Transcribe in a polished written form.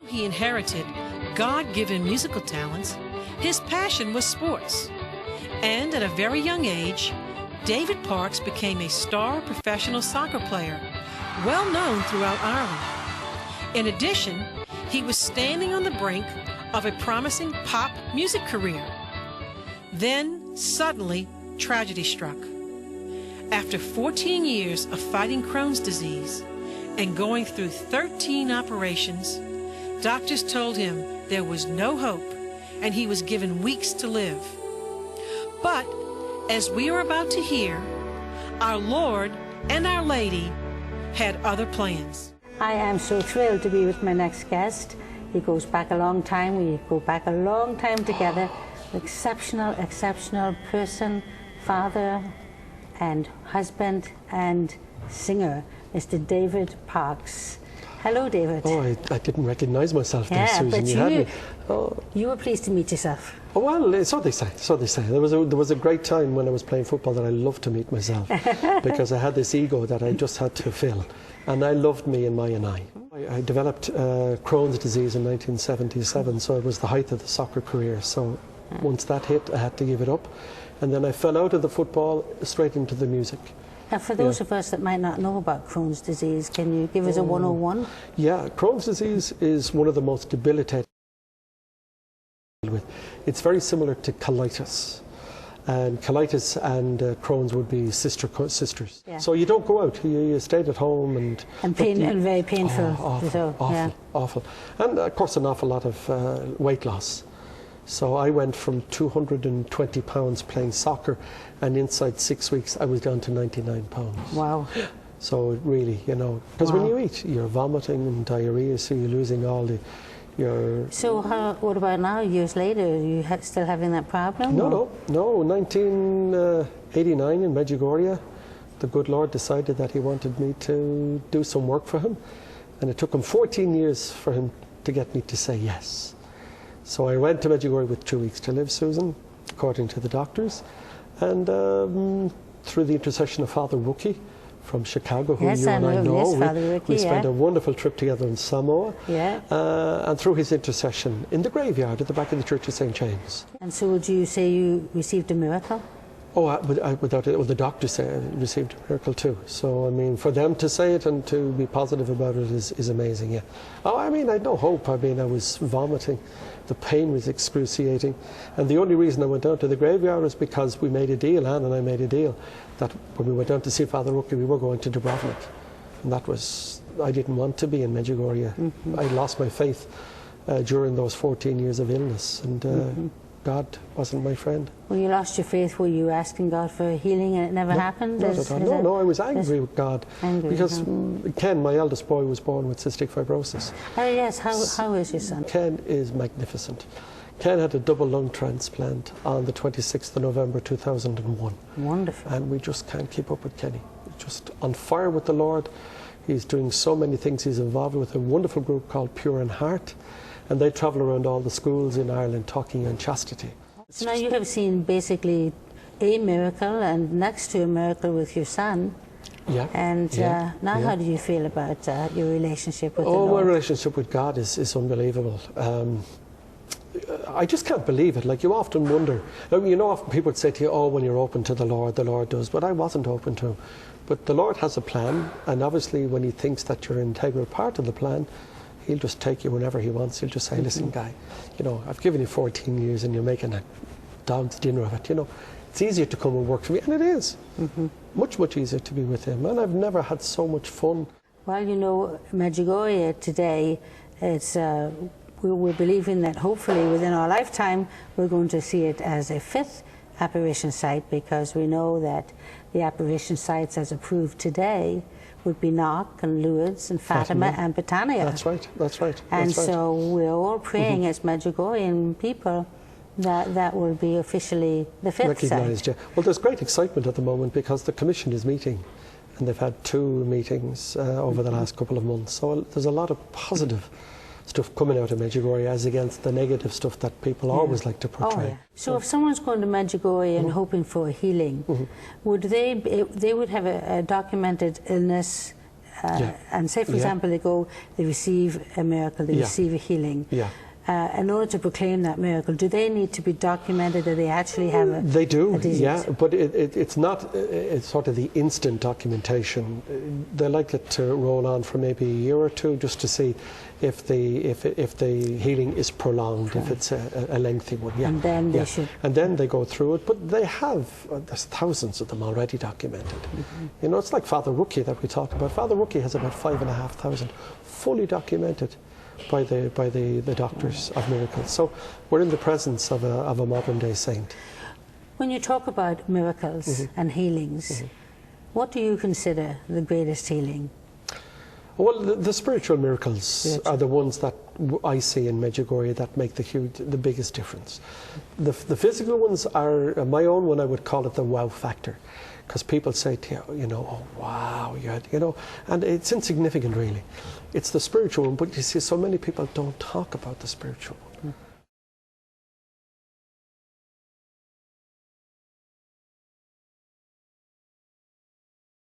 He inherited God-given musical talents. His passion was sports. And at a very young age, David Parks became a star professional soccer player, well known throughout Ireland. In addition, he was standing on the brink of a promising pop music career. Then, suddenly, tragedy struck. After 14 years of fighting Crohn's disease and going through 13 operations, doctors told him there was no hope and he was given weeks to live. But, as we are about to hear, our Lord and Our Lady had other plans. I am so thrilled to be with my next guest. He goes back a long time. We go back a long time together. Exceptional, exceptional person, father and husband and singer, Mr. David Parks. Hello, David. Oh, I didn't recognize myself there, Susan. You were pleased to meet yourself. Oh, well, so they say, so they say. There was a great time when I was playing football that I loved to meet myself because I had this ego that I just had to fill. And I loved me and my and I. I developed Crohn's disease in 1977, so it was the height of the soccer career. So once that hit, I had to give it up. And then I fell out of the football straight into the music. Now, for those of us that might not know about Crohn's disease, can you give us a 101? Yeah, Crohn's disease is one of the most debilitating. It's very similar to colitis. And colitis and Crohn's would be sisters. Yeah. So you don't go out, you stayed at home and very painful. Awful. And of course an awful lot of weight loss. So I went from 220 pounds playing soccer, and inside 6 weeks I was down to 99 pounds. Wow. So it really, you know, because when you eat, you're vomiting and diarrhea, so you're losing all the So what about now, years later? Are you still having that problem? No. 1989 in Medjugorje, the good Lord decided that he wanted me to do some work for him. And it took him 14 years for him to get me to say yes. So I went to Medjugorje with 2 weeks to live, Susan, according to the doctors. And through the intercession of Father Rookie from Chicago, who you and I know, we spent a wonderful trip together in Samoa. Yeah. And through his intercession in the graveyard at the back of the Church of St. James. And so would you say you received a miracle? Oh, without it, well, the doctors say I received a miracle too. So, I mean, for them to say it and to be positive about it is amazing, yeah. Oh, I mean, I had no hope. I mean, I was vomiting. The pain was excruciating. And the only reason I went down to the graveyard was because we made a deal, Anne and I made a deal, that when we went down to see Father Rookie, we were going to Dubrovnik. And that was, I didn't want to be in Medjugorje. I lost my faith during those 14 years of illness. And God wasn't my friend. When you lost your faith, were you asking God for healing and it never happened? No, I was angry with God. Because Ken, my eldest boy, was born with cystic fibrosis. Oh yes, how is your son? Ken is magnificent. Ken had a double lung transplant on the 26th of November 2001. Wonderful. And we just can't keep up with Kenny. Just on fire with the Lord. He's doing so many things. He's involved with a wonderful group called Pure in Heart. And they travel around all the schools in Ireland talking on chastity. So now you have seen basically a miracle and next to a miracle with your son. Yeah. And now how do you feel about your relationship with the Lord? Oh, my relationship with God is unbelievable. I just can't believe it. Like, you often wonder, you know, often people would say to you, oh, when you're open to the Lord does. But I wasn't open to him. But the Lord has a plan, and obviously when he thinks that you're an integral part of the plan, he'll just take you whenever he wants. He'll just say, listen, guy, you know, I've given you 14 years and you're making a dog's dinner of it, you know. It's easier to come and work for me, and it is. Much, much easier to be with him, and I've never had so much fun. Well, you know, Medjugorje today, it's, we're believing that hopefully within our lifetime we're going to see it as a 5th apparition site, because we know that the apparition sites as approved today would be Knock and Lourdes and Fatima and Britannia. That's right, that's right. And so we're all praying as Medjugorjean people that that will be officially the 5th recognised, site. Yeah. Well, there's great excitement at the moment because the Commission is meeting, and they've had 2 meetings over the last couple of months. So there's a lot of positive stuff coming out of Medjugorje as against the negative stuff that people always like to portray. Oh, yeah. So if someone's going to Medjugorje and hoping for healing, would they would have a documented illness and say, for example, they receive a miracle, they receive a healing. Yeah. In order to proclaim that miracle, do they need to be documented that they actually have a They do, a disease? yeah, but it's not it's sort of the instant documentation. They like it to roll on for maybe a year or two just to see if the healing is prolonged, if it's a lengthy one. Yeah. And then they should. And then they go through it, but they have there's thousands of them already documented. You know, it's like Father Rookie that we talked about. Father Rookie has about 5,500 fully documented by the doctors of miracles. So we're in the presence of a modern day saint. When you talk about miracles and healings, what do you consider the greatest healing? Well, the spiritual miracles are the ones that I see in Medjugorje that make the biggest difference. The physical ones are my own one. I would call it the wow factor, because people say to you, you know, oh wow, you know, and it's insignificant really. It's the spiritual one, but you see, so many people don't talk about the spiritual one.